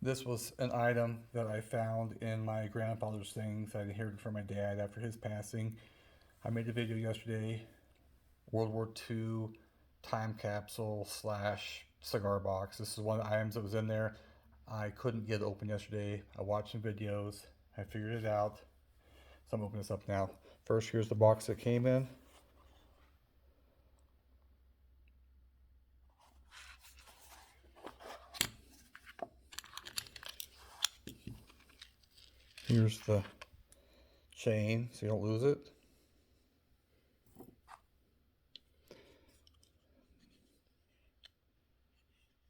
This was an item that I found in my grandfather's things I inherited from my dad after his passing. I made a video yesterday, World War II time capsule slash cigar box. This is one of the items that was in there. I couldn't get it open yesterday. I watched some videos. I figured it out. So I'm opening this up now. First, here's the box that came in. Here's the chain so you don't lose it.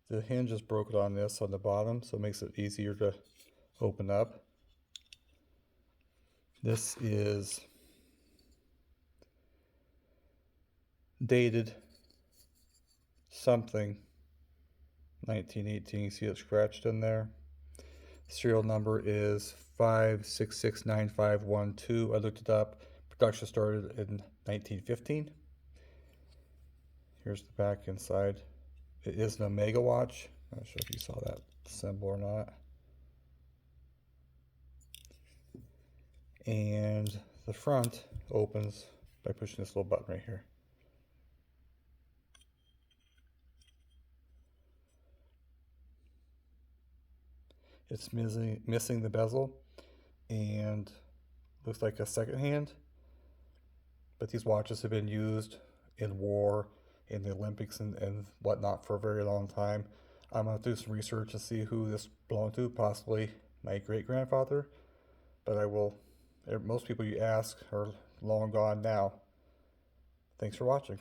The hinge is broken on this on the bottom, so it makes it easier to open up. This is dated something 1918. You see it scratched in there. Serial number is 5669512. I looked it up. Production started in 1915. Here's the back inside. It is an Omega watch. Not sure if you saw that symbol or not. And the front opens by pushing this little button right here. It's missing the bezel and looks like a second hand, but these watches have been used in war, in the Olympics and whatnot for a very long time. I'm going to do some research to see who this belonged to, possibly my great-grandfather, but most people you ask are long gone now. Thanks for watching.